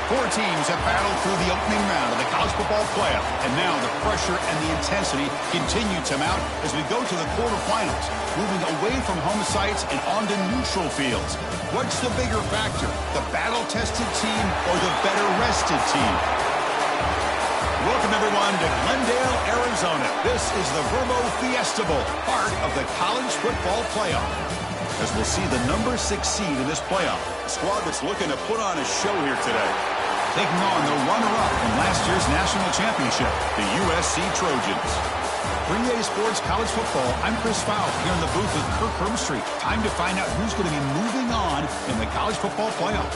Four teams have battled through the opening round of the college football playoff, and now the pressure and the intensity continue to mount as we go to the quarterfinals, moving away from home sites and onto neutral fields. What's the bigger factor, the battle-tested team or the better-rested team? Welcome, everyone, to Glendale, Arizona. This is the Verbo Fiesta Bowl, part of the college football playoff. As we'll see the number 6 seed in this playoff, a squad that's looking to put on a show here today. Taking on the runner-up from last year's national championship, the USC Trojans. 3A Sports College Football, I'm Chris Fowle, here in the booth with Kirk Herbstreit. Time to find out who's going to be moving on in the college football playoff.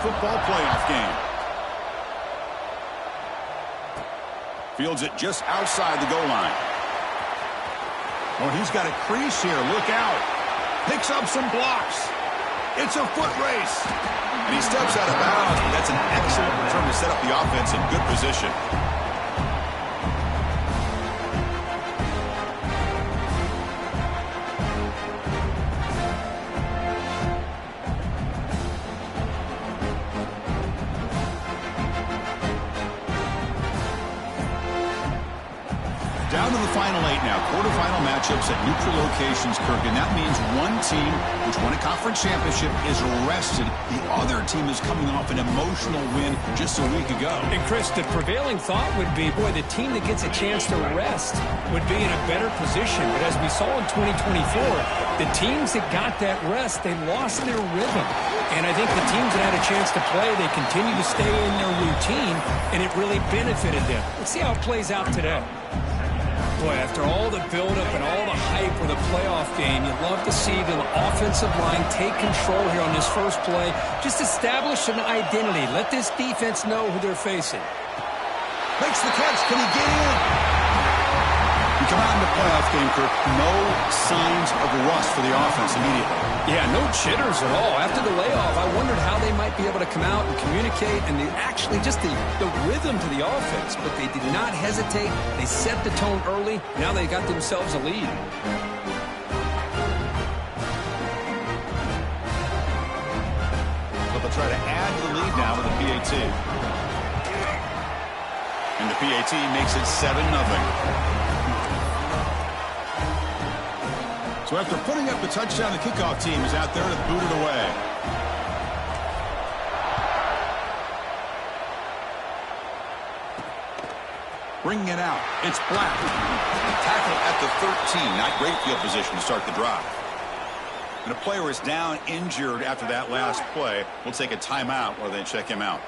Football playoff game. Fields it just outside the goal line. Oh, he's got a crease here. Look out. Picks up some blocks. It's a foot race. And he steps out of bounds. That's an excellent return to set up the offense in good position. Down to the final 8 now. Quarterfinal matchups at neutral locations, Kirk. And that means one team, which won a conference championship, is rested. The other team is coming off an emotional win just a week ago. And, Chris, the prevailing thought would be, boy, the team that gets a chance to rest would be in a better position. But as we saw in 2024, the teams that got that rest, they lost their rhythm. And I think the teams that had a chance to play, they continue to stay in their routine, and it really benefited them. Let's see how it plays out today. Boy, after all the buildup and all the hype for the playoff game, you'd love to see the offensive line take control here on this first play. Just establish an identity. Let this defense know who they're facing. Makes the catch. Can he get in? We come out in the playoff game, Kirk. No signs of rust for the offense immediately. Yeah, no jitters at all. After the layoff, I wondered how they might be able to come out and communicate and actually just the rhythm to the offense. But they did not hesitate. They set the tone early. Now they got themselves a lead. But they'll try to add to the lead now with a PAT. And the PAT makes it 7-0. So after putting up the touchdown, the kickoff team is out there to boot it away. Bringing it out. It's Black. Tackle at the 13. Not great field position to start the drive. And a player is down injured after that last play. We'll take a timeout while they check him out.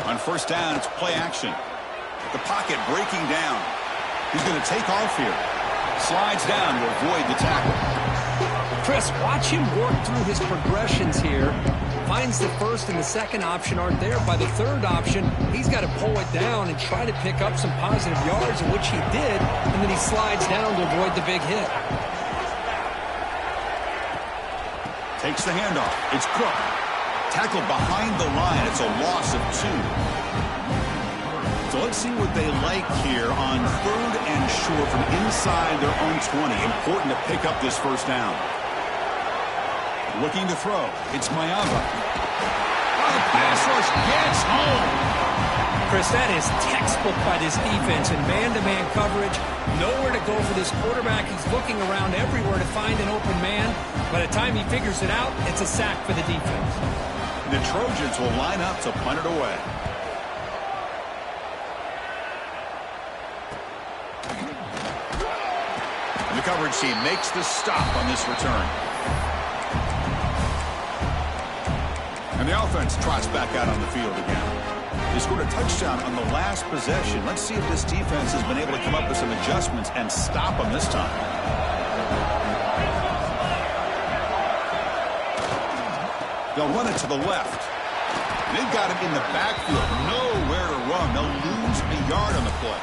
On first down, it's play action. The pocket breaking down. He's going to take off here. Slides down to avoid the tackle. Chris, watch him work through his progressions here. Finds the first and the second option aren't there. By the third option, he's got to pull it down and try to pick up some positive yards, in which he did, and then he slides down to avoid the big hit. Takes the handoff. It's Cook. Tackled behind the line. It's a loss of 2. So let's see what they like here on 3rd and short from inside their own 20. Important to pick up this first down. Looking to throw. It's Mayava. Oh, the pass rush gets home. Chris, that is textbook by this defense in man-to-man coverage. Nowhere to go for this quarterback. He's looking around everywhere to find an open man. By the time he figures it out, it's a sack for the defense. The Trojans will line up to punt it away. And the coverage team makes the stop on this return. And the offense trots back out on the field again. They scored a touchdown on the last possession. Let's see if this defense has been able to come up with some adjustments and stop them this time. They'll run it to the left. They've got him in the backfield. Nowhere to run. They'll lose a yard on the play.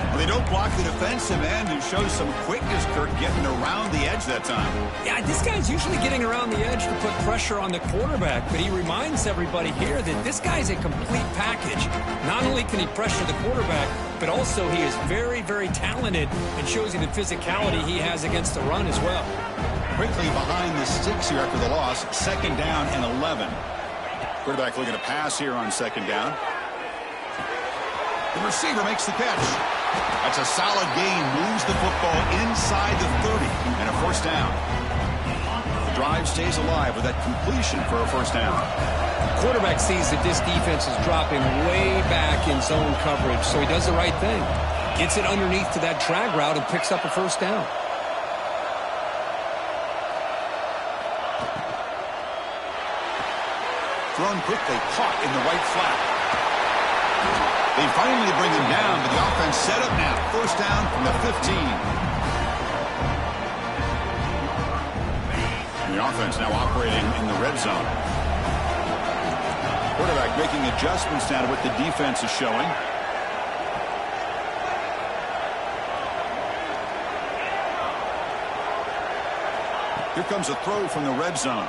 Well, they don't block the defensive end and show some quickness, Kirk, getting around the edge that time. Yeah, this guy's usually getting around the edge to put pressure on the quarterback, but he reminds everybody here that this guy's a complete package. Not only can he pressure the quarterback, but also he is very, very talented and shows you the physicality he has against the run as well. Quickly behind the sticks here after the loss. 2nd down and 11. Quarterback looking to pass here on 2nd down. The receiver makes the catch. That's a solid gain. Moves the football inside the 30 and a 1st down. The drive stays alive with that completion for a 1st down. Quarterback sees that this defense is dropping way back in zone coverage, so he does the right thing. Gets it underneath to that drag route and picks up a 1st down. Thrown quickly, caught in the right flat. They finally bring him down, but the offense set up now. 1st down from the 15. And the offense now operating in the red zone. Quarterback making adjustments now to what the defense is showing. Here comes a throw from the red zone.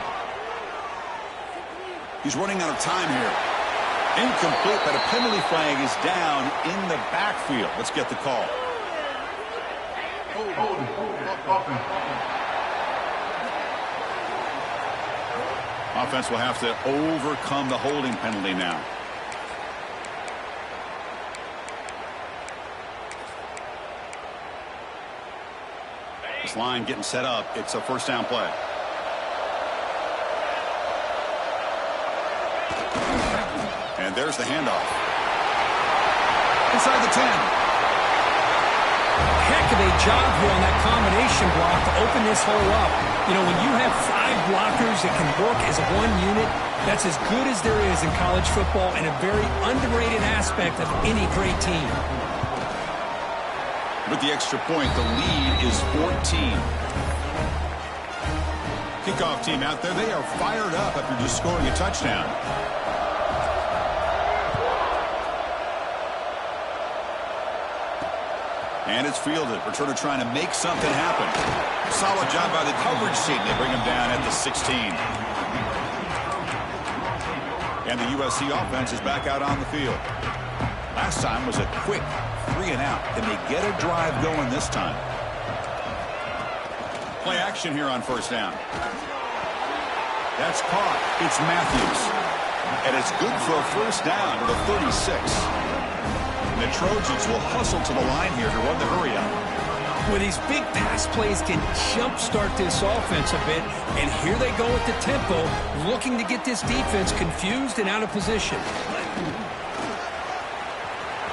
He's running out of time here. Incomplete, but a penalty flag is down in the backfield. Let's get the call. Offense will have to overcome the holding penalty now. This line getting set up. It's a 1st down play. And there's the handoff. Inside the 10. Heck of a job here on that combination block to open this hole up. You know, when you have 5 blockers that can work as one unit, that's as good as there is in college football and a very underrated aspect of any great team. With the extra point, the lead is 14. Kickoff team out there. They are fired up after just scoring a touchdown. And it's fielded. Returner trying to make something happen. Solid job by the coverage team. They bring him down at the 16. And the USC offense is back out on the field. Last time was a quick 3 and out. Can they get a drive going this time? Play action here on 1st down. That's caught. It's Matthews. And it's good for a 1st down to the 36. The Trojans will hustle to the line here to run the hurry up. Well, these big pass plays can jumpstart this offense a bit, and here they go at the tempo, looking to get this defense confused and out of position.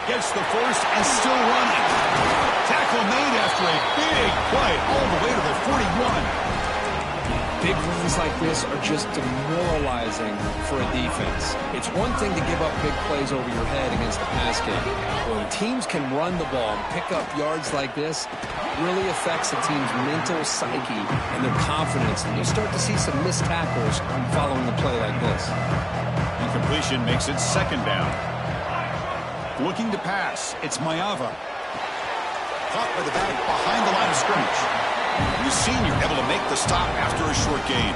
Gets the 1st and still running. Tackle made after a big play all the way to the 41. Big runs like this are just demoralizing for a defense. It's one thing to give up big plays over your head against the pass game. When teams can run the ball and pick up yards like this, it really affects the team's mental psyche and their confidence. And you start to see some missed tackles following a play like this. Incompletion makes it 2nd down. Looking to pass. It's Mayava. Caught by the back behind the line of scrimmage. The senior able to make the stop after a short gain.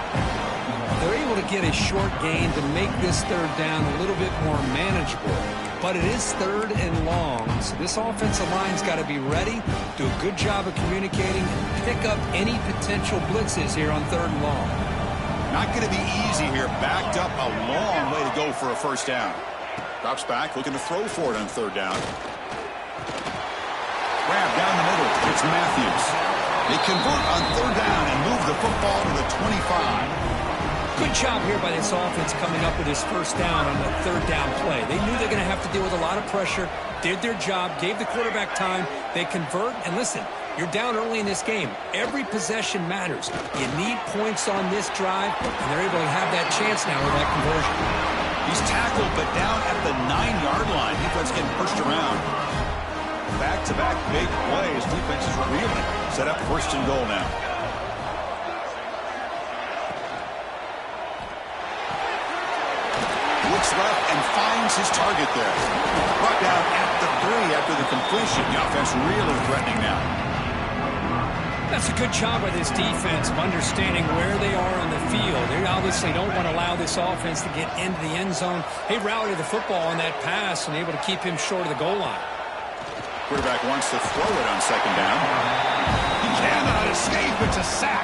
They're able to get a short gain to make this 3rd down a little bit more manageable. But it is 3rd and long, so this offensive line's got to be ready, do a good job of communicating, and pick up any potential blitzes here on 3rd and long. Not going to be easy here. Backed up a long way to go for a 1st down. Drops back, looking to throw for it on 3rd down. Grab down the middle. It's Matthews. They convert on 3rd down and move the football to the 25. Good job here by this offense coming up with his 1st down on the 3rd down play. They knew they're going to have to deal with a lot of pressure, did their job, gave the quarterback time. They convert, and listen, you're down early in this game. Every possession matters. You need points on this drive, and they're able to have that chance now with that conversion. He's tackled, but down at the 9-yard line. Defense getting pushed around. Back-to-back big plays. Defense is reeling. Set up first and goal now. Looks left and finds his target there. Brought down at the 3 after the completion. The offense really threatening now. That's a good job by this defense of understanding where they are on the field. They obviously don't want to allow this offense to get into the end zone. They routed the football on that pass and able to keep him short of the goal line. Quarterback wants to throw it on second down. He cannot escape. It's a sack.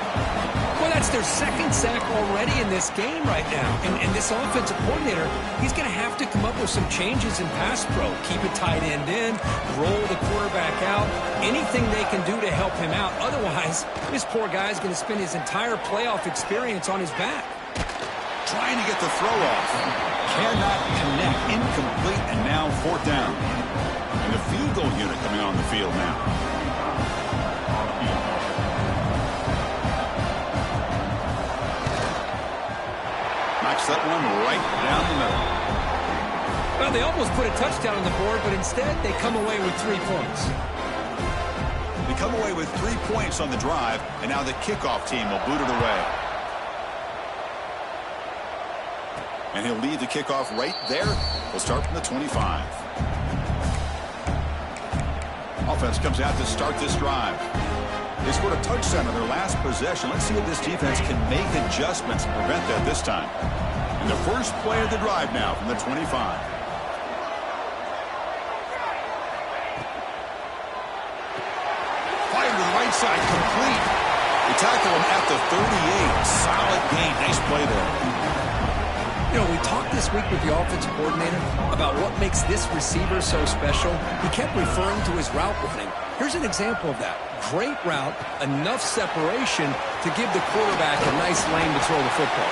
Well, that's their second sack already in this game right now. And this offensive coordinator, he's going to have to come up with some changes in pass pro. Keep a tight end in, roll the quarterback out, anything they can do to help him out. Otherwise, this poor guy's going to spend his entire playoff experience on his back. Trying to get the throw off. Cannot connect. Incomplete, and now fourth down. And the field goal unit coming on the field now. That one right down the middle. Well, they almost put a touchdown on the board, but instead they come away with 3 points. They come away with 3 points on the drive, and now the kickoff team will boot it away. And he'll lead the kickoff right there. We'll start from the 25. Offense comes out to start this drive. They scored a touchdown on their last possession. Let's see if this defense can make adjustments to prevent that this time. And the first play of the drive now from the 25. Fire to the right side, complete. They tackle him at the 38. Solid gain. Nice play there. You know, we talked this week with the offensive coordinator about what makes this receiver so special. He kept referring to his route running. Here's an example of that. Great route, enough separation to give the quarterback a nice lane to throw the football.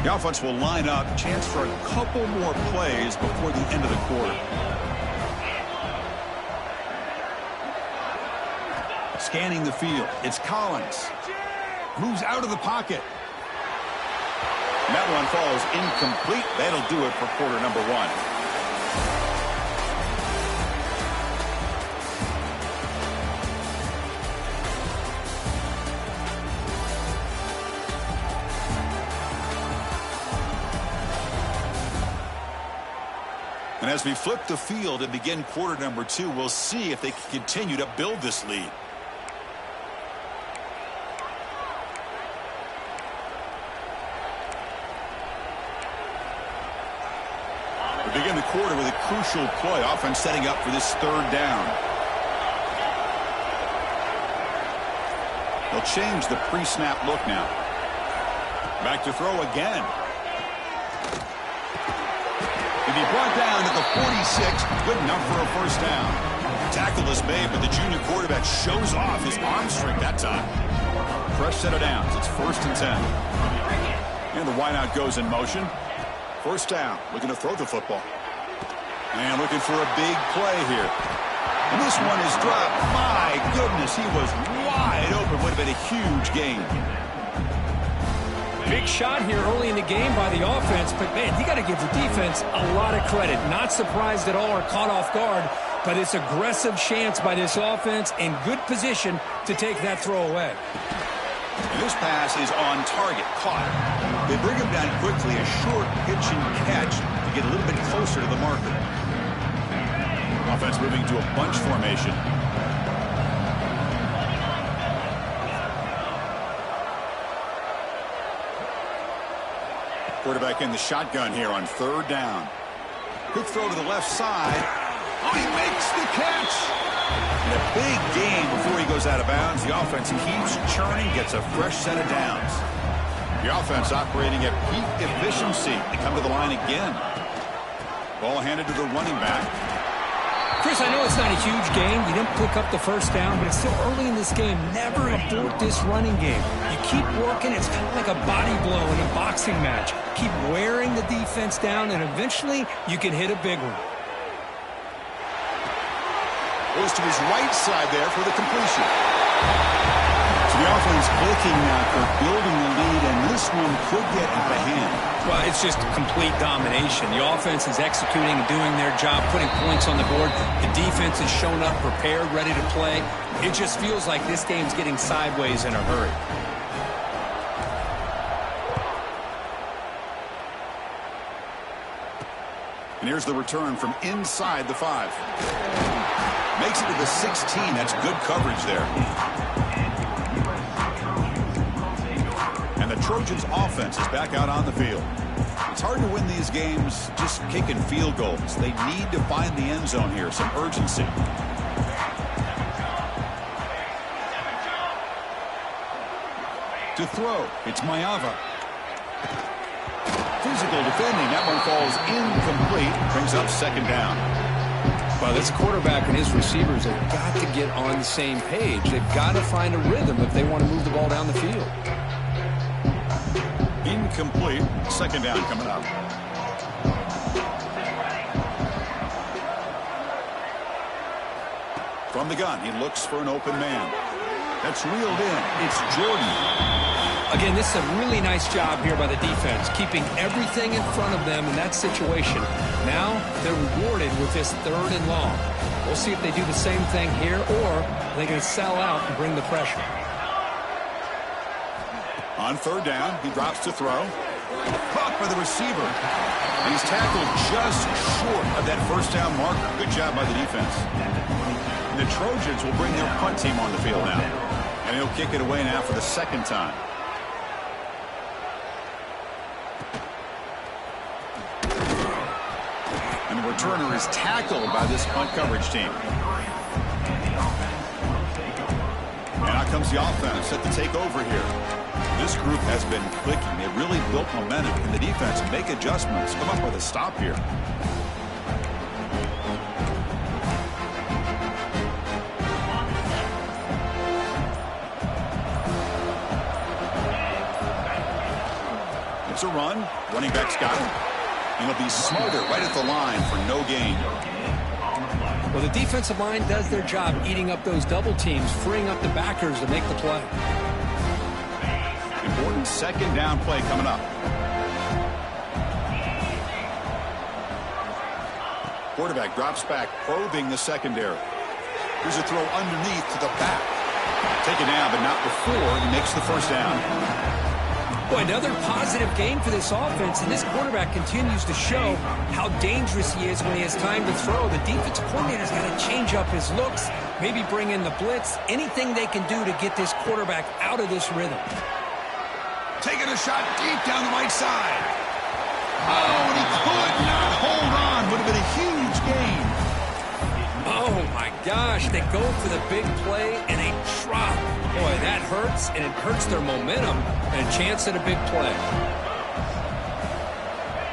The offense will line up. Chance for a couple more plays before the end of the quarter. Scanning the field. It's Collins. Moves out of the pocket. And that one falls incomplete. That'll do it for quarter number 1. And as we flip the field and begin quarter number 2, we'll see if they can continue to build this lead. We begin the quarter with a crucial play. Offense setting up for this third down. They'll change the pre-snap look now. Back to throw again. He brought down at the 46, good enough for a first down. Tackle is made, but the junior quarterback shows off his arm strength that time. Fresh set of downs. It's first and 10. And the wideout goes in motion. First down, looking to throw the football. And looking for a big play here. And this one is dropped. My goodness, he was wide open. Would have been a huge gain. Big shot here early in the game by the offense, but man, you got to give the defense a lot of credit. Not surprised at all or caught off guard, but it's aggressive chance by this offense in good position to take that throw away. And this pass is on target, caught. They bring him down quickly, a short pitch and catch to get a little bit closer to the marker. Offense moving to a bunch formation. Quarterback in the shotgun here on third down. Quick throw to the left side. Oh, he makes the catch. And a big gain before he goes out of bounds. The offense keeps churning, gets a fresh set of downs. The offense operating at peak efficiency. They come to the line again. Ball handed to the running back. Chris, I know it's not a huge game. You didn't pick up the first down, but it's still early in this game. Never abort this running game. You keep working. It's kind of like a body blow in a boxing match. Keep wearing the defense down, and eventually you can hit a big one. Goes to his right side there for the completion. So the offense clicking now for building the lead, and this one could get out of hand. Well, it's just complete domination. The offense is executing and doing their job, putting points on the board. The defense is shown up, prepared, ready to play. It just feels like this game's getting sideways in a hurry. And here's the return from inside the 5. Makes it to the 16. That's good coverage there. And the Trojans offense is back out on the field. It's hard to win these games just kicking field goals. They need to find the end zone here, some urgency. To throw, it's Mayava. Physical defending, that one falls incomplete, brings up second down. Well, this quarterback and his receivers have got to get on the same page. They've got to find a rhythm if they want to move the ball down the field. Incomplete. Second down coming up. From the gun, he looks for an open man. That's reeled in. It's Jordan. Again, this is a really nice job here by the defense, keeping everything in front of them in that situation. Now they're rewarded with this 3rd and long. We'll see if they do the same thing here, or they're going to sell out and bring the pressure. On 3rd down, he drops to throw. Caught by the receiver. And he's tackled just short of that first down marker. Good job by the defense. And the Trojans will bring their punt team on the field now. And he'll kick it away now for the 2nd time. And the returner is tackled by this punt coverage team. And out comes the offense set to take over here. This group has been clicking. They've really built momentum. Can the defense make adjustments? Come up with a stop here. It's a run. Running back's got it. And he'll be smarter right at the line for no gain. Well, the defensive line does their job eating up those double teams, freeing up the backers to make the play. Important 2nd down play coming up. Quarterback drops back, probing the secondary. Here's a throw underneath to the back. Taken down, but not before he makes the first down. Boy, another positive game for this offense, and this quarterback continues to show how dangerous he is when he has time to throw. The defensive coordinator's got to change up his looks, maybe bring in the blitz, anything they can do to get this quarterback out of this rhythm. Taking a shot deep down the right side. Oh, and he could not hold on. Would have been a huge gain. Oh, my gosh. They go for the big play, and they drop. Boy, that hurts, and it hurts their momentum and a chance at a big play.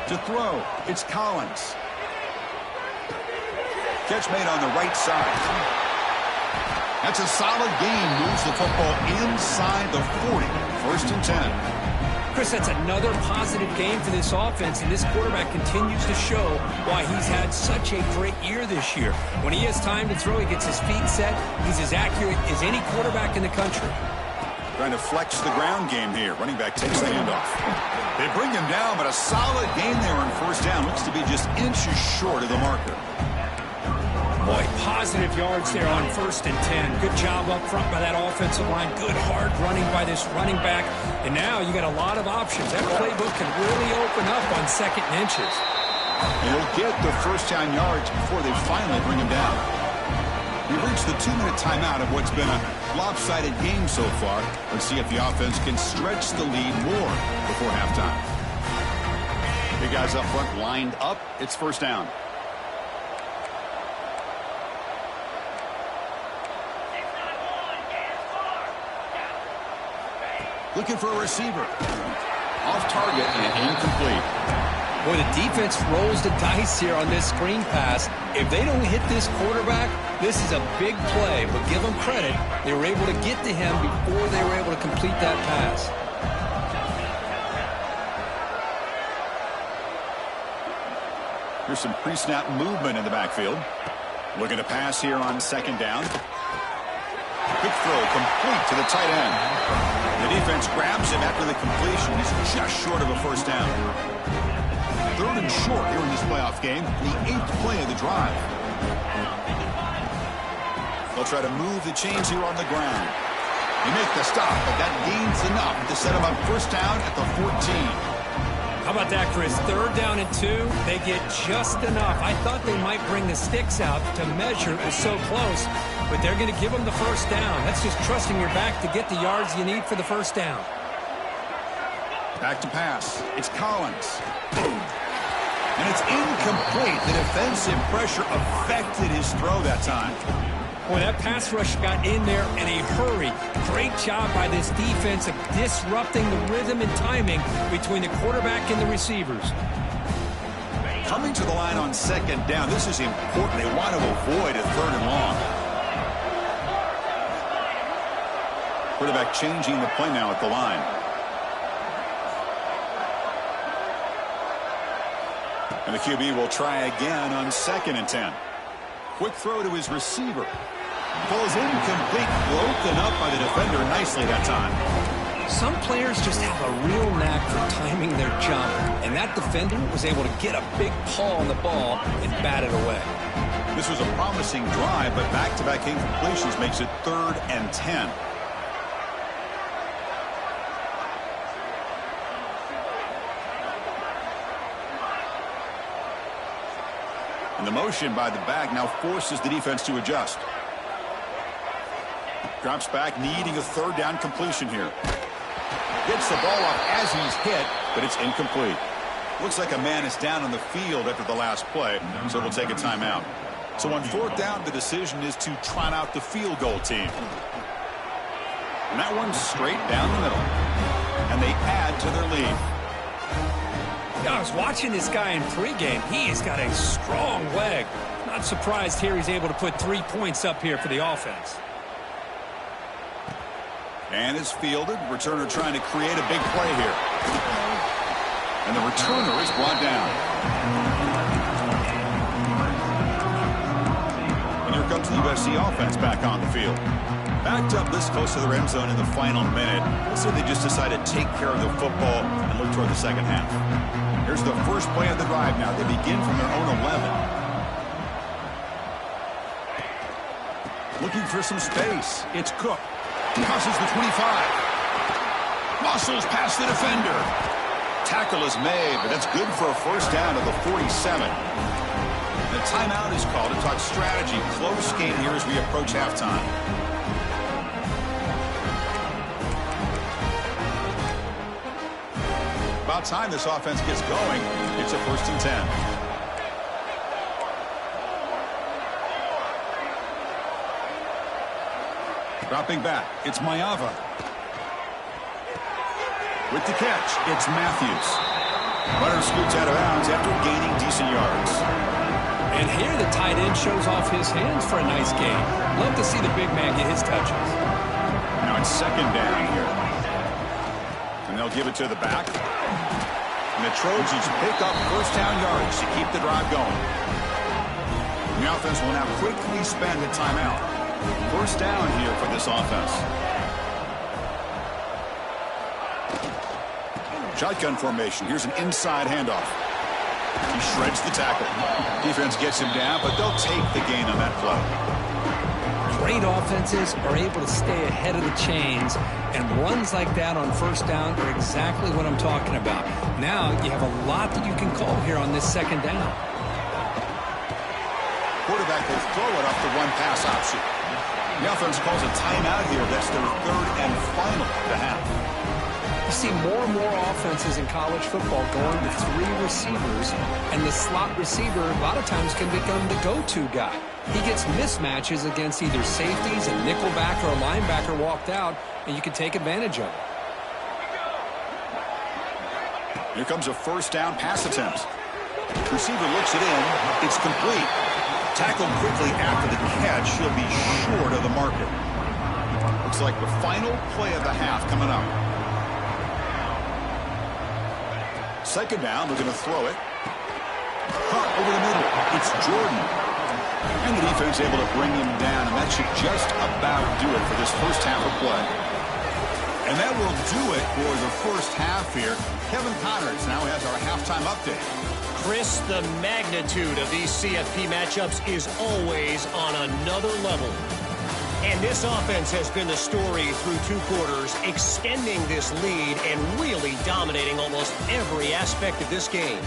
To throw, it's Collins. Catch made on the right side. That's a solid gain. Moves the football inside the 40. 1st and 10. Chris, that's another positive game for this offense, and this quarterback continues to show why he's had such a great year this year. When he has time to throw, he gets his feet set. He's as accurate as any quarterback in the country. Trying to flex the ground game here. Running back takes the handoff. They bring him down, but a solid gain there on 1st down. Looks to be just inches short of the marker. Boy, positive yards there on 1st and 10. Good job up front by that offensive line. Good hard running by this running back. And now you got a lot of options. That playbook can really open up on 2nd and inches. And he'll get the 1st down yards before they finally bring him down. We've reached the 2-minute timeout of what's been a lopsided game so far. Let's see if the offense can stretch the lead more before halftime. Big guys up front lined up. It's 1st down. Looking for a receiver. Off target and incomplete. Boy, the defense rolls the dice here on this screen pass. If they don't hit this quarterback, this is a big play. But give them credit. They were able to get to him before they were able to complete that pass. Here's some pre-snap movement in the backfield. Looking to pass here on second down. Quick throw complete to the tight end. The defense grabs him after the completion. He's just short of a first down. Third and short here in this playoff game. The 8th play of the drive. They'll try to move the chains here on the ground. They make the stop, but that gains enough to set them up first down at the 14. How about that, Chris? Third down and 2. They get just enough. I thought they might bring the sticks out to measure. It was so close, but they're going to give them the first down. That's just trusting your back to get the yards you need for the first down. Back to pass. It's Collins. Boom. And it's incomplete. The defensive pressure affected his throw that time. Boy, that pass rush got in there in a hurry. Great job by this defense of disrupting the rhythm and timing between the quarterback and the receivers. Coming to the line on second down, this is important. They want to avoid a third and long. Quarterback changing the play now at the line. And the QB will try again on second and 10. Quick throw to his receiver. Falls incomplete, broken up by the defender nicely that time. Some players just have a real knack for timing their jump, and that defender was able to get a big paw on the ball and bat it away. This was a promising drive, but back-to-back incompletions makes it 3rd and 10. And the motion by the back now forces the defense to adjust. Drops back, needing a third down completion here. Gets the ball off as he's hit, but it's incomplete. Looks like a man is down on the field after the last play, so we'll take a timeout. So on 4th down, the decision is to trot out the field goal team. And that one's straight down the middle. And they add to their lead. I was watching this guy in pregame. He has got a strong leg. Not surprised here he's able to put 3 points up here for the offense. And it's fielded. Returner trying to create a big play here. And the returner is brought down. And here comes the USC offense back on the field. Backed up this close to the end zone in the final minute. Let's say they just decided to take care of the football and look toward the second half. Here's the first play of the drive now. They begin from their own 11. Looking for some space. It's Cook. Crosses the 25. Muscles past the defender. Tackle is made, but that's good for a first down to the 47. The timeout is called to talk strategy. Close game here as we approach halftime. About time this offense gets going. It's a 1st and 10. Dropping back, it's Mayava. With the catch, it's Matthews. Runner scoots out of bounds after gaining decent yards. And here the tight end shows off his hands for a nice gain. Love to see the big man get his touches. Now it's second down here. And they'll give it to the back. And the Trojans pick up first down yards to keep the drive going. And the offense will now quickly spend a timeout. First down here for this offense. Shotgun formation. Here's an inside handoff. He shreds the tackle. Defense gets him down, but they'll take the gain on that play. Great offenses are able to stay ahead of the chains, and runs like that on first down are exactly what I'm talking about. Now you have a lot that you can call here on this second down. Quarterback will throw it off the one-pass option. The offense calls a timeout here. That's their 3rd and final of the half. You see more and more offenses in college football going to 3 receivers, and the slot receiver a lot of times can become the go-to guy. He gets mismatches against either safeties, a nickelback, or a linebacker walked out, and you can take advantage of it. Here comes a first down pass attempt. Receiver looks it in. It's complete. Tackled quickly after the catch. He'll be short of the marker. Looks like the final play of the half coming up. Second down, they're going to throw it. Cut over the middle. It's Jordan. And the defense able to bring him down, and that should just about do it for this first half of play. And that will do it for the first half here. Kevin Connors now has our halftime update. Chris, the magnitude of these CFP matchups is always on another level. And this offense has been the story through 2 quarters, extending this lead and really dominating almost every aspect of this game.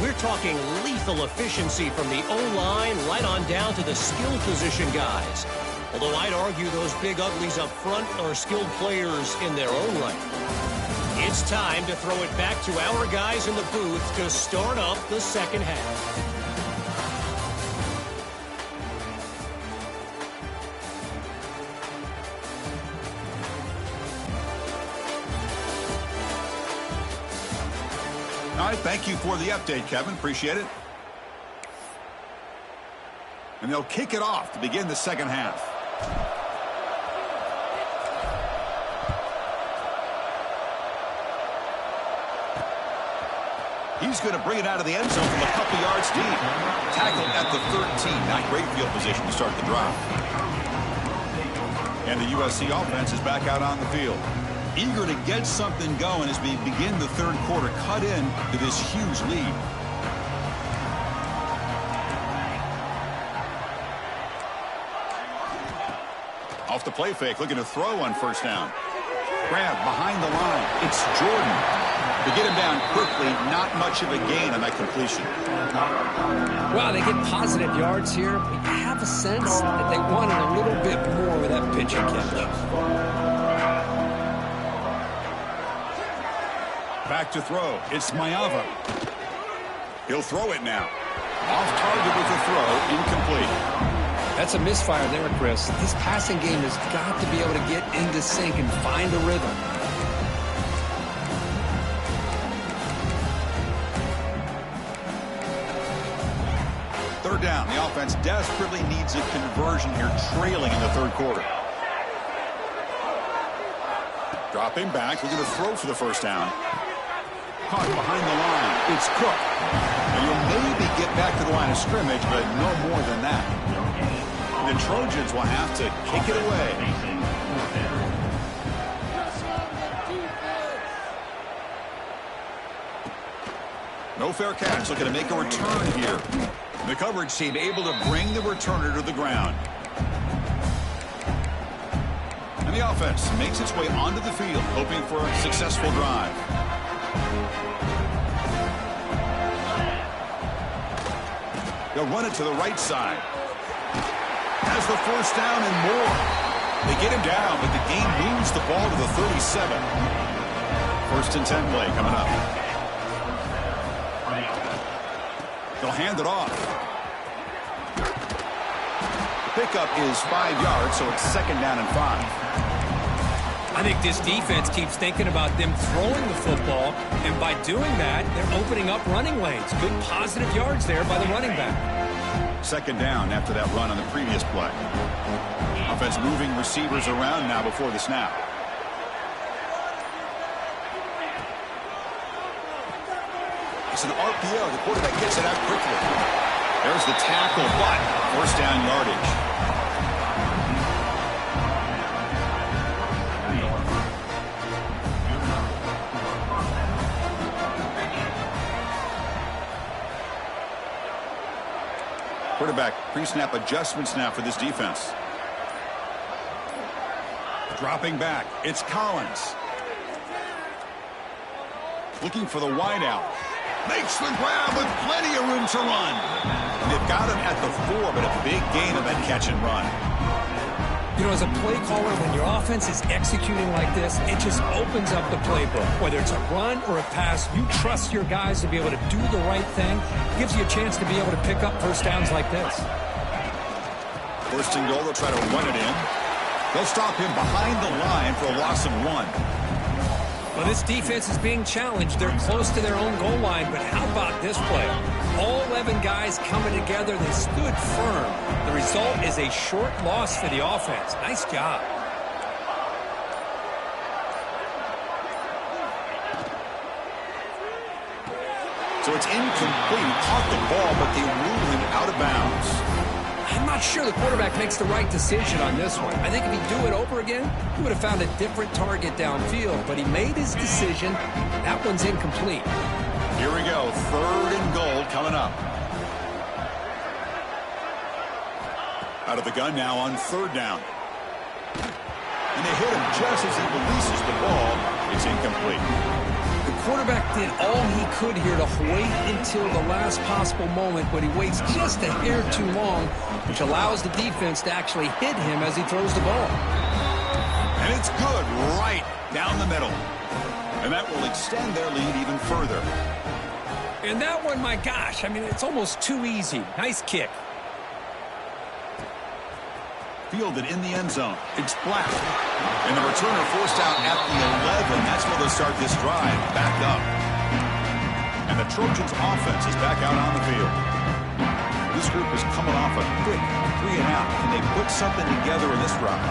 We're talking lethal efficiency from the O-line right on down to the skill position guys. Although I'd argue those big uglies up front are skilled players in their own right. It's time to throw it back to our guys in the booth to start up the second half. All right, thank you for the update, Kevin. Appreciate it. And they'll kick it off to begin the second half. He's going to bring it out of the end zone from a couple yards deep. Tackled at the 13. Not great field position to start the drive. And the USC offense is back out on the field. Eager to get something going as we begin the third quarter. Cut in to this huge lead. Off the play fake, looking to throw on first down. Grab behind the line. It's Jordan. To get him down quickly, not much of a gain on that completion. Well, they get positive yards here, but you have a sense that they wanted a little bit more with that pitch and catch. Back to throw. It's Mayava. He'll throw it now. Off target with the throw, incomplete. That's a misfire there, Chris. This passing game has got to be able to get into sync and find a rhythm. Third down. The offense desperately needs a conversion here, trailing in the third quarter. Dropping back. We're going to throw for the first down. Caught behind the line. It's Cook. Now you'll maybe get back to the line of scrimmage, but no more than that. The Trojans will have to kick it away. No fair catch. Looking to make a return here. The coverage team able to bring the returner to the ground. And the offense makes its way onto the field, hoping for a successful drive. They'll run it to the right side. Has the first down and more. They get him down, but the game moves the ball to the 37. First and 10 play coming up. They'll hand it off. The pickup is 5 yards, so it's second down and 5. I think this defense keeps thinking about them throwing the football, and by doing that, they're opening up running lanes. Good positive yards there by the running back. Second down after that run on the previous play. Offense moving receivers around now before the snap. It's an RPO. The quarterback gets it out quickly. There's the tackle, but first down yardage. Quarterback pre-snap adjustments now for this defense. Dropping back. It's Collins. Looking for the wideout. Makes the grab with plenty of room to run. They've got him at the 4, but a big gain on that catch and run. You know, as a play caller, when your offense is executing like this, it just opens up the playbook. Whether it's a run or a pass, you trust your guys to be able to do the right thing. It gives you a chance to be able to pick up first downs like this. First and goal, they'll try to run it in. They'll stop him behind the line for a loss of 1. Well, this defense is being challenged. They're close to their own goal line, but how about this play? All 11 guys coming together. They stood firm. The result is a short loss for the offense. Nice job. So it's incomplete. He caught the ball, but they ruled him out of bounds. I'm not sure the quarterback makes the right decision on this one. I think if he'd do it over again, he would have found a different target downfield, but he made his decision. That one's incomplete. Here we go. 3rd and goal coming up. Out of the gun now on 3rd down. And they hit him just as he releases the ball. It's incomplete. The quarterback did all he could here to wait until the last possible moment, but he waits just a hair too long, which allows the defense to actually hit him as he throws the ball. And it's good right down the middle. And that will extend their lead even further. And that one, my gosh, I mean, it's almost too easy. Nice kick. Fielded in the end zone. It's blasted. And the returner forced out at the 11. That's where they'll start this drive. Back up. And the Trojans offense is back out on the field. This group is coming off a quick 3 and out. Can they put something together in this drive?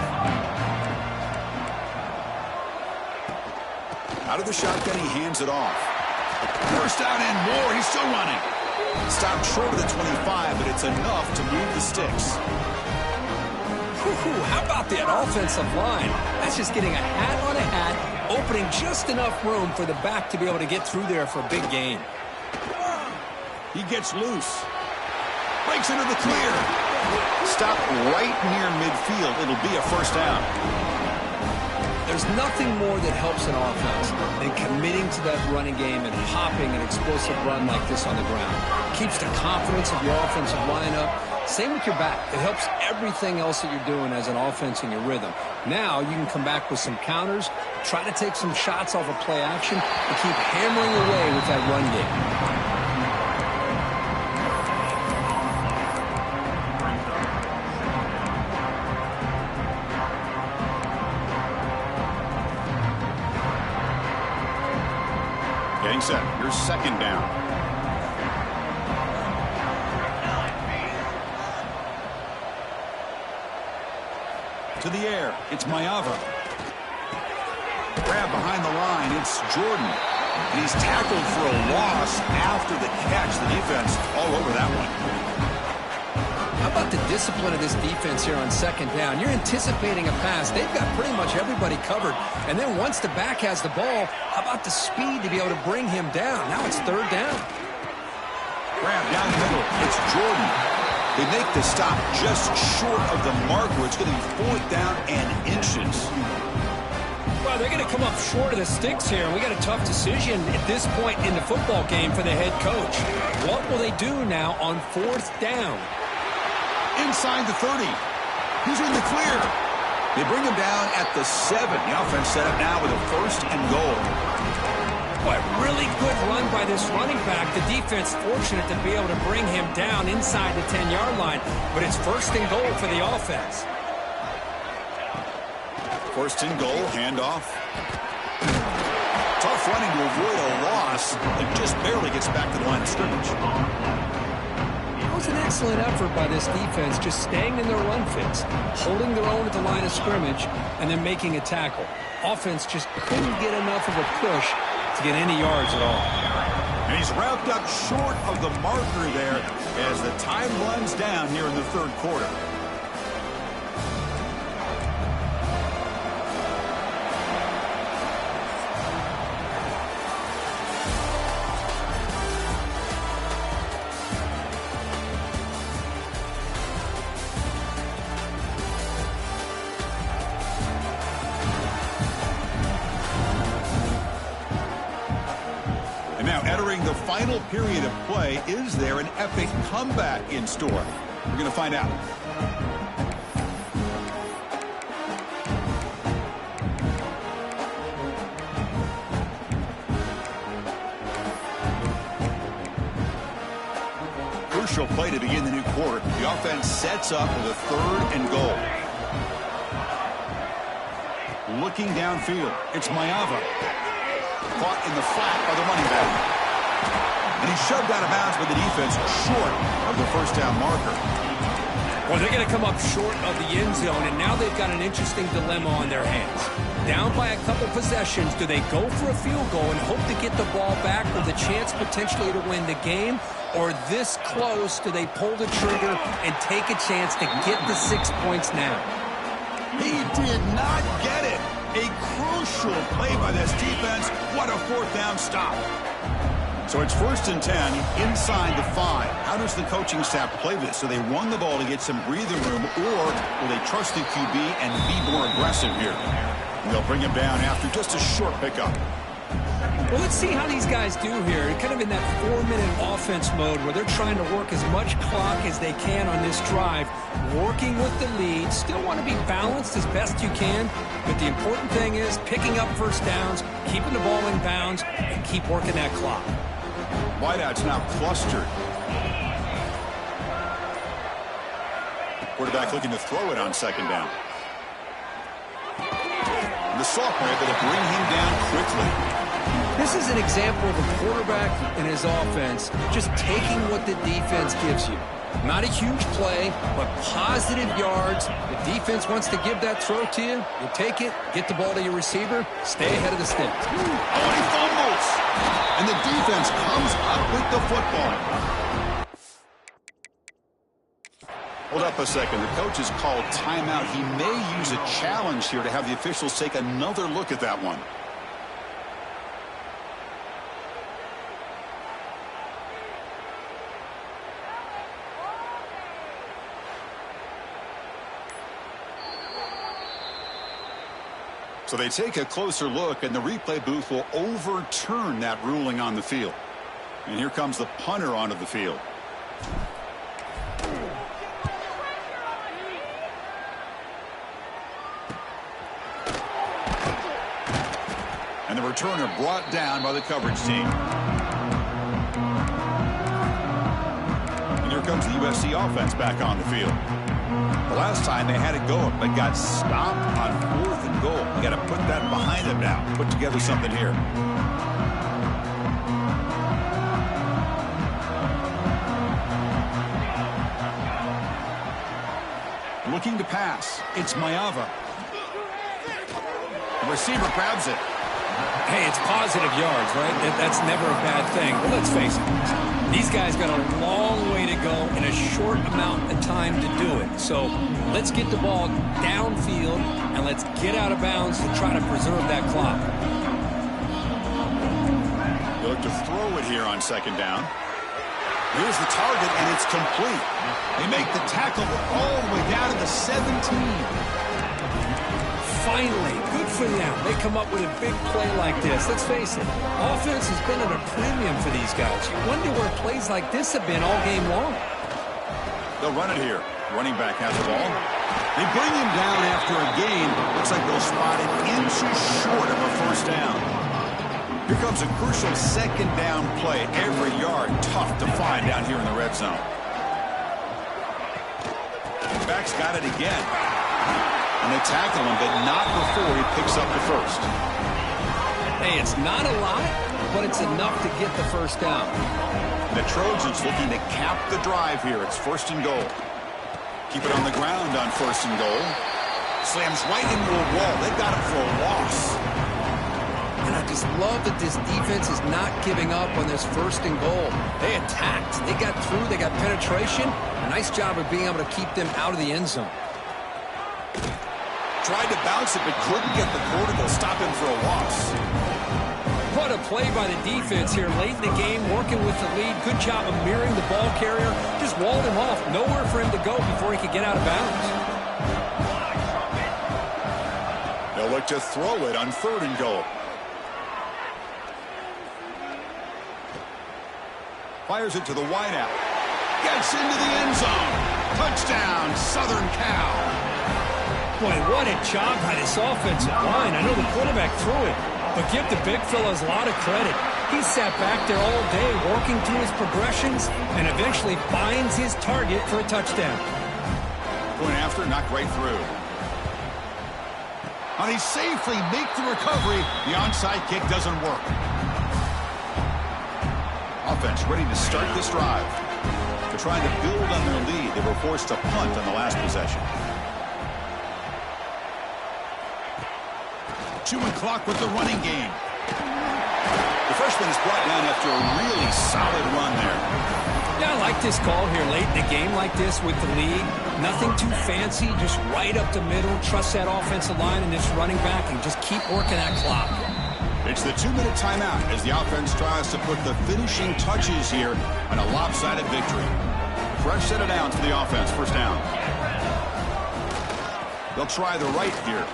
Out of the shotgun, he hands it off. First down and more. He's still running. Stopped short of the 25, but it's enough to move the sticks. How about that offensive line? That's just getting a hat on a hat, opening just enough room for the back to be able to get through there for a big gain. He gets loose. Breaks into the clear. Stop right near midfield. It'll be a first down. There's nothing more that helps an offense than committing to that running game and hopping an explosive run like this on the ground. Keeps the confidence of your offensive line up. Same with your back. It helps everything else that you're doing as an offense in your rhythm. Now you can come back with some counters, try to take some shots off of play action, and keep hammering away with that run game. Getting set. Here's 2nd down. To the air. It's Mayava. Grab behind the line. It's Jordan. And he's tackled for a loss after the catch. The defense all over that one. How about the discipline of this defense here on 2nd down? You're anticipating a pass. They've got pretty much everybody covered. And then once the back has the ball, how about the speed to be able to bring him down? Now it's 3rd down. Grab down the middle. It's Jordan. They make the stop just short of the marker. It's going to be 4th down and inches. Well, they're going to come up short of the sticks here. We got a tough decision at this point in the football game for the head coach. What will they do now on 4th down? Inside the 30. He's in the clear. They bring him down at the 7. The offense set up now with a 1st and goal. Boy, really good run by this running back. The defense fortunate to be able to bring him down inside the 10-yard line. But it's 1st and goal for the offense. 1st and goal, handoff. Tough running to avoid a loss. And just barely gets back to the line of scrimmage. It was an excellent effort by this defense, just staying in their run fits, holding their own at the line of scrimmage, and then making a tackle. Offense just couldn't get enough of a push to get any yards at all. And he's wrapped up short of the marker there as the time runs down here in the 3rd quarter. Entering the final period of play, is there an epic comeback in store? We're going to find out. Crucial play to begin the new quarter. The offense sets up with a 3rd and goal. Looking downfield, it's Mayava. caught in the flat by the running back. And he's shoved out of bounds by the defense short of the first down marker. Well, they're going to come up short of the end zone, and now they've got an interesting dilemma on their hands. Down by a couple possessions, do they go for a field goal and hope to get the ball back with a chance potentially to win the game? Or this close, do they pull the trigger and take a chance to get the 6 points now? He did not get it. A crucial play by this defense. What a fourth down stop. So it's 1st and 10 inside the 5. How does the coaching staff play this? So they run the ball to get some breathing room, or will they trust the QB and be more aggressive here? And they'll bring him down after just a short pickup. Well, let's see how these guys do here. Kind of in that 4-minute offense mode where they're trying to work as much clock as they can on this drive, working with the lead. Still want to be balanced as best you can, but the important thing is picking up first downs, keeping the ball in bounds, and keep working that clock. Wideouts now clustered. Quarterback looking to throw it on 2nd down. And the sophomore able to bring him down quickly. This is an example of a quarterback and his offense just taking what the defense gives you. Not a huge play, but positive yards. The defense wants to give that throw to you. You take it, get the ball to your receiver, stay ahead of the sticks. Oh, and he fumbles. And the defense comes up with the football. Hold up a second. The coach has called timeout. He may use a challenge here to have the officials take another look at that one. So they take a closer look, and the replay booth will overturn that ruling on the field. And here comes the punter onto the field. And the returner brought down by the coverage team. And here comes the USC offense back on the field. The last time they had it go, but got stopped on 4th and goal. You got to put that behind them now. Put together something here. Looking to pass. It's Mayava. The receiver grabs it. Hey, it's positive yards, right? That's never a bad thing. But let's face it, these guys got a long way to go in a short amount of time to do it. So let's get the ball downfield and let's get out of bounds to try to preserve that clock. They look to throw it here on 2nd down. Here's the target, and it's complete. They make the tackle all the way down to the 17. Finally, good for them. They come up with a big play like this. Let's face it, offense has been at a premium for these guys. You wonder where plays like this have been all game long. They'll run it here. Running back has the ball. They bring him down after a gain. Looks like they'll spot it inches short of a first down. Here comes a crucial 2nd down play. Every yard tough to find down here in the red zone. Back's got it again. And they tackle him, but not before he picks up the first. Hey, it's not a lot, but it's enough to get the first down. The Trojans looking to cap the drive here. It's 1st and goal. Keep it on the ground on 1st and goal. Slams right into a wall. They've got him for a loss. And I just love that this defense is not giving up on this 1st and goal. They attacked. They got through. They got penetration. A nice job of being able to keep them out of the end zone. Tried to bounce it, but couldn't get the quarter to stop him for a loss. What a play by the defense here late in the game, working with the lead. Good job of mirroring the ball carrier. Just walled him off. Nowhere for him to go before he could get out of bounds. They'll look to throw it on 3rd and goal. Fires it to the wideout. Gets into the end zone. Touchdown, Southern Cal. Boy, what a job by this offensive line. I know the quarterback threw it, but give the big fellas a lot of credit. He sat back there all day working through his progressions and eventually finds his target for a touchdown. Going after, not right through. And they safely make the recovery. The onside kick doesn't work. Offense ready to start this drive. They're trying to build on their lead. They were forced to punt on the last possession. Chewing clock with the running game. The freshman is brought down after a really solid run there. Yeah, I like this call here late in the game like this with the lead. Nothing too fancy, just right up the middle. Trust that offensive line and this running back and just keep working that clock. It's the 2-minute timeout as the offense tries to put the finishing touches here on a lopsided victory. Fresh set of downs for the offense. First down. They'll try the right here.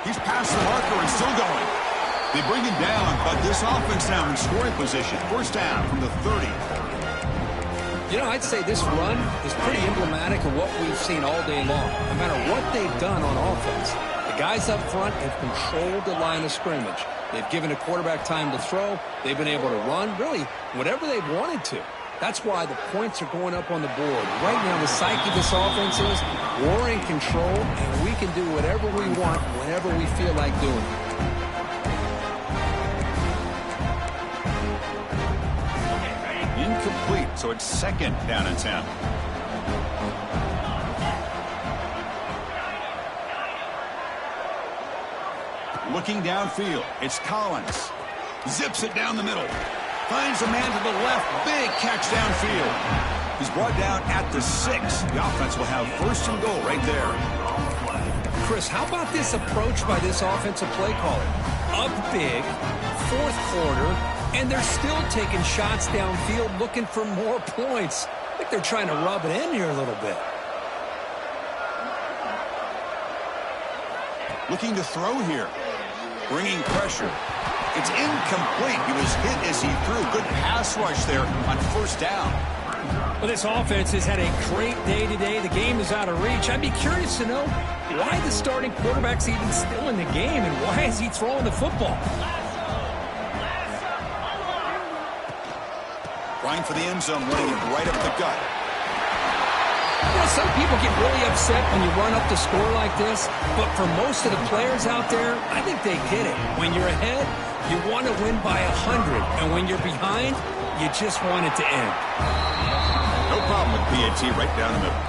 He's past the marker and still going. They bring him down, but this offense now in scoring position. First down from the 30. You know, I'd say this run is pretty emblematic of what we've seen all day long. No matter what they've done on offense, the guys up front have controlled the line of scrimmage. They've given the quarterback time to throw. They've been able to run, really, whatever they've wanted to. That's why the points are going up on the board. Right now, the psyche of this offense is we're in control, and we can do whatever we want whenever we feel like doing it. Incomplete, so it's second down and 10. Looking downfield, it's Collins. Zips it down the middle. Finds a man to the left. Big catch downfield. He's brought down at the 6. The offense will have first and goal right there. Chris, how about this approach by this offensive play caller? Up big, fourth quarter, and they're still taking shots downfield looking for more points. I think they're trying to rub it in here a little bit. Looking to throw here. Bringing pressure. It's incomplete. He was hit as he threw. Good pass rush there on first down. Well, this offense has had a great day today. The game is out of reach. I'd be curious to know why the starting quarterback's even still in the game and why is he throwing the football? Trying for the end zone, running it right up the gut. You know, some people get really upset when you run up the score like this, but for most of the players out there, I think they get it. When you're ahead, you want to win by 100, and when you're behind, you just want it to end. No problem with PAT right down the middle.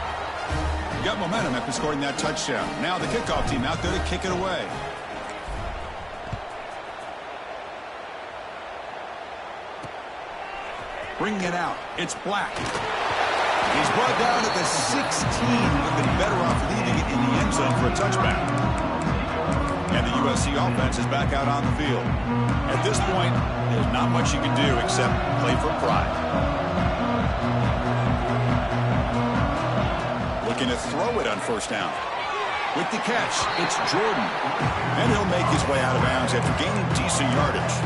You got momentum after scoring that touchdown. Now the kickoff team out there to kick it away. Bringing it out. It's Black. He's brought down at the 16. Would have been better off leaving it in the end zone for a touchback. And the USC offense is back out on the field. At this point, there's not much you can do except play for pride. Looking to throw it on first down. With the catch, it's Jordan. And he'll make his way out of bounds after gaining decent yardage.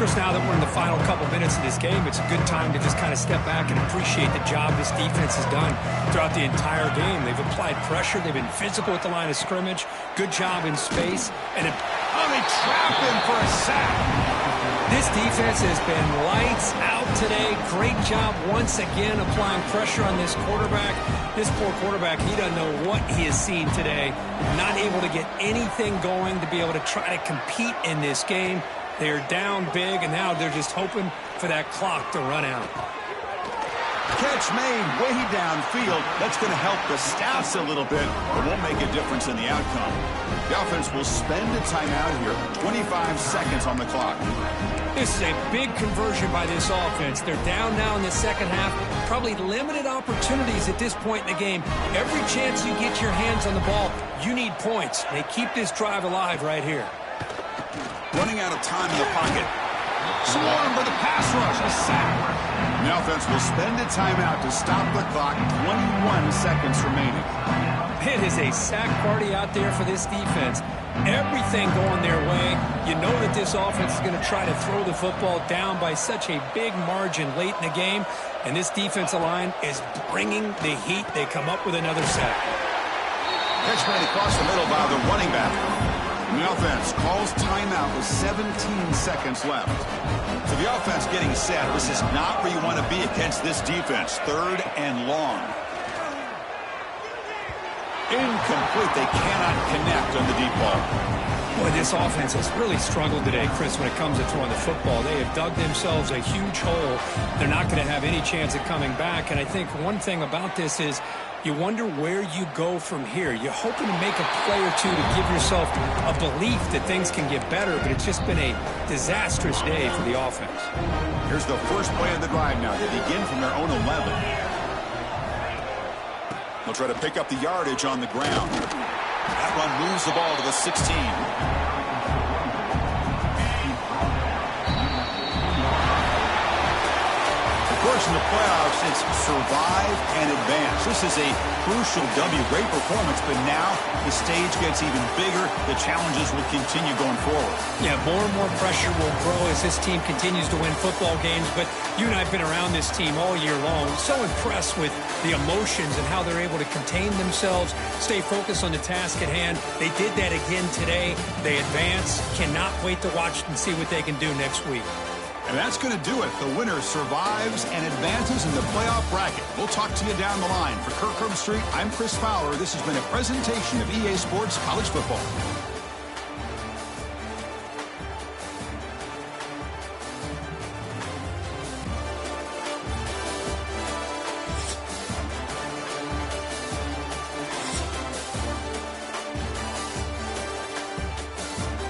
Chris, now that we're in the final couple minutes of this game, it's a good time to just kind of step back and appreciate the job this defense has done throughout the entire game. They've applied pressure. They've been physical at the line of scrimmage. Good job in space. And they trap him for a sack. This defense has been lights out today. Great job once again applying pressure on this quarterback. This poor quarterback, he doesn't know what he has seen today. Not able to get anything going to be able to try to compete in this game. They're down big, and now they're just hoping for that clock to run out. Catch made way downfield. That's going to help the stats a little bit, but won't make a difference in the outcome. The offense will spend a timeout here. 25 seconds on the clock. This is a big conversion by this offense. They're down now in the second half. Probably limited opportunities at this point in the game. Every chance you get your hands on the ball, you need points. They keep this drive alive right here. Running out of time in the pocket. Swarmed by the pass rush. A sack. The offense will spend a timeout to stop the clock. 21 seconds remaining. It is a sack party out there for this defense. Everything going their way. You know that this offense is going to try to throw the football down by such a big margin late in the game. And this defensive line is bringing the heat. They come up with another sack. Catch made across the middle by the running back. The offense calls timeout with 17 seconds left. So the offense getting set. This is not where you want to be against this defense. Third and long. Incomplete. They cannot connect on the deep ball. Boy, this offense has really struggled today, Chris, when it comes to throwing the football. They have dug themselves a huge hole. They're not going to have any chance of coming back. And I think one thing about this is you wonder where you go from here. You're hoping to make a play or two to give yourself a belief that things can get better, but it's just been a disastrous day for the offense. Here's the first play of the drive now. They begin from their own 11. They'll try to pick up the yardage on the ground. That run moves the ball to the 16. Of course, in the playoffs, it's survive and advance. This is a crucial W. Great performance, but now the stage gets even bigger. The challenges will continue going forward. Yeah, more and more pressure will grow as this team continues to win football games. But you and I have been around this team all year long. So impressed with the emotions and how they're able to contain themselves, stay focused on the task at hand. They did that again today. They advance. Cannot wait to watch and see what they can do next week. And that's going to do it. The winner survives and advances in the playoff bracket. We'll talk to you down the line. For Kirk Herbstreit, I'm Chris Fowler. This has been a presentation of EA Sports College Football.